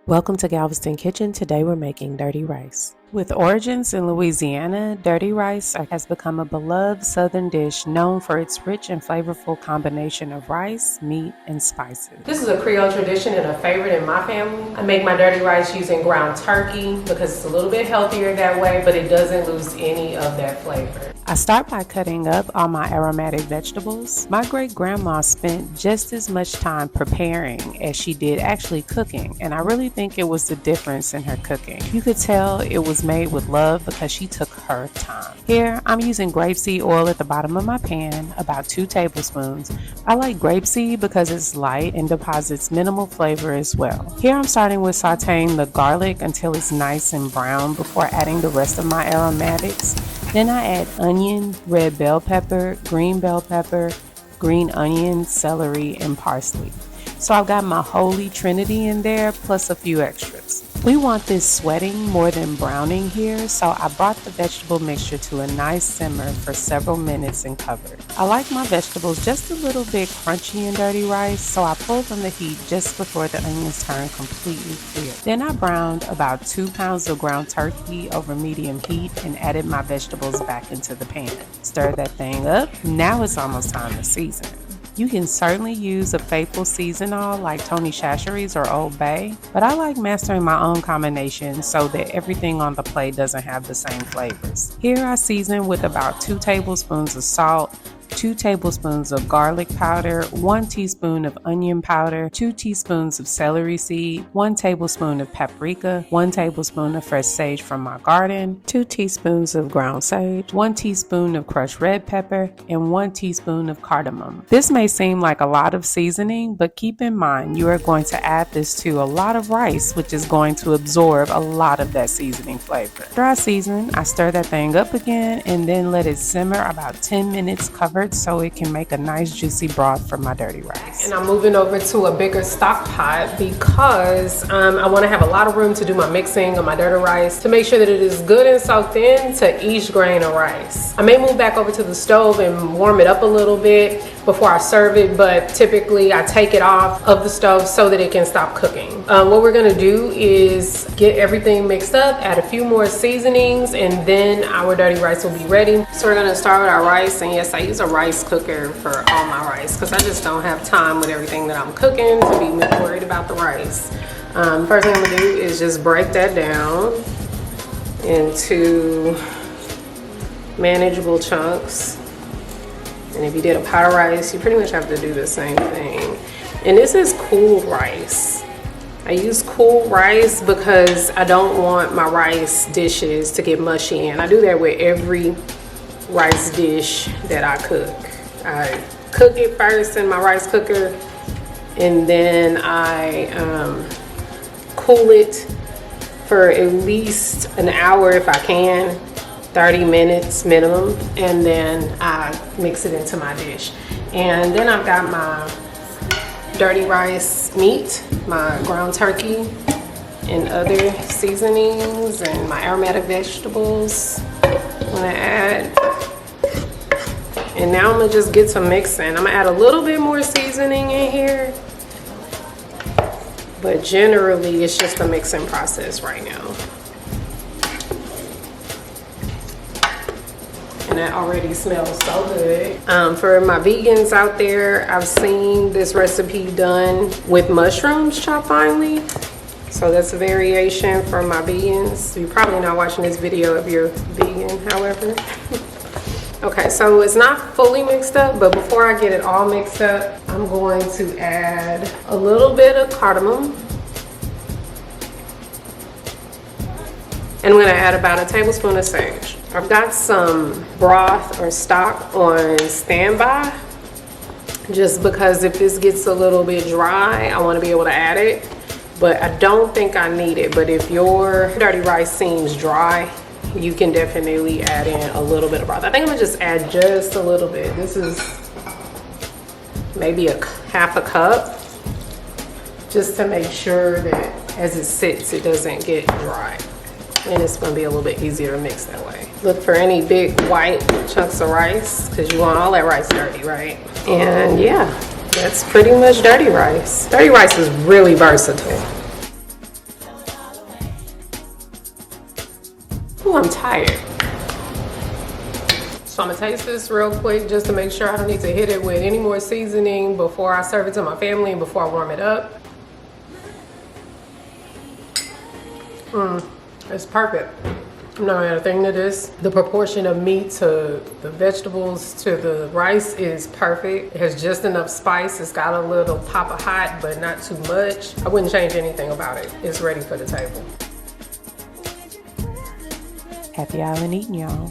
Welcome to Galveston Kitchen. Today we're making dirty rice. With origins in Louisiana, dirty rice has become a beloved southern dish known for its rich and flavorful combination of rice, meat, and spices. This is a Creole tradition and a favorite in my family. I make my dirty rice using ground turkey because it's a little bit healthier that way, but it doesn't lose any of that flavor. I start by cutting up all my aromatic vegetables. My great-grandma spent just as much time preparing as she did actually cooking, and I really think it was the difference in her cooking. You could tell it was made with love because she took her time. Here, I'm using grapeseed oil at the bottom of my pan, about 2 tablespoons. I like grapeseed because it's light and deposits minimal flavor as well. Here, I'm starting with sauteing the garlic until it's nice and brown before adding the rest of my aromatics. Then I add onion, red bell pepper, green onion, celery, and parsley. So I've got my holy trinity in there, plus a few extras. We want this sweating more than browning here, so I brought the vegetable mixture to a nice simmer for several minutes and covered. I like my vegetables just a little bit crunchy in dirty rice, so I pulled from the heat just before the onions turn completely clear. Then I browned about 2 pounds of ground turkey over medium heat and added my vegetables back into the pan. Stir that thing up. Now it's almost time to season. You can certainly use a faithful seasoning like Tony Chachere's or Old Bay, but I like mastering my own combination so that everything on the plate doesn't have the same flavors. Here I season with about 2 tablespoons of salt, 2 tablespoons of garlic powder, 1 teaspoon of onion powder, 2 teaspoons of celery seed, 1 tablespoon of paprika, 1 tablespoon of fresh sage from my garden, 2 teaspoons of ground sage, 1 teaspoon of crushed red pepper, and 1 teaspoon of cardamom. This may seem like a lot of seasoning, but keep in mind you are going to add this to a lot of rice, which is going to absorb a lot of that seasoning flavor. After I season, I stir that thing up again and then let it simmer about 10 minutes covered so it can make a nice juicy broth for my dirty rice. And I'm moving over to a bigger stock pot because I want to have a lot of room to do my mixing of my dirty rice to make sure that it is good and soaked in to each grain of rice. I may move back over to the stove and warm it up a little bit before I serve it, but typically I take it off of the stove so that it can stop cooking. What we're gonna do is get everything mixed up, add a few more seasonings, and then our dirty rice will be ready. So we're gonna start with our rice, and yes, I use a rice cooker for all my rice because I just don't have time with everything that I'm cooking to be worried about the rice. First thing I'm gonna do is just break that down into manageable chunks. And if you did a pot of rice, you pretty much have to do the same thing. And this is cool rice. I use cool rice because I don't want my rice dishes to get mushy, and I do that with every rice dish that I cook. I cook it first in my rice cooker, and then I cool it for at least an hour if I can. 30 minutes minimum, and then I mix it into my dish. And then I've got my dirty rice meat, my ground turkey, and other seasonings, and my aromatic vegetables I'm gonna add. And now I'm gonna just get to mixing. I'm gonna add a little bit more seasoning in here, but generally it's just a mixing process right now. And that already smells so good. For my vegans out there, I've seen this recipe done with mushrooms chopped finely. So that's a variation for my vegans. You're probably not watching this video if you're vegan, however. Okay, so it's not fully mixed up, but before I get it all mixed up, I'm going to add a little bit of cardamom. And I'm gonna add about a tablespoon of sage. I've got some broth or stock on standby, just because if this gets a little bit dry, I wanna be able to add it, but I don't think I need it. But if your dirty rice seems dry, you can definitely add in a little bit of broth. I think I'm gonna just add just a little bit. This is maybe half a cup, just to make sure that as it sits, it doesn't get dry. And it's gonna be a little bit easier to mix that way. Look for any big white chunks of rice because you want all that rice dirty, right? And yeah, that's pretty much dirty rice. Dirty rice is really versatile. Ooh, I'm tired. So I'm gonna taste this real quick just to make sure I don't need to hit it with any more seasoning before I serve it to my family and before I warm it up. It's perfect. I'm not gonna add a thing to this. The proportion of meat to the vegetables to the rice is perfect. It has just enough spice. It's got a little pop of hot, but not too much. I wouldn't change anything about it. It's ready for the table. Happy island eating, y'all.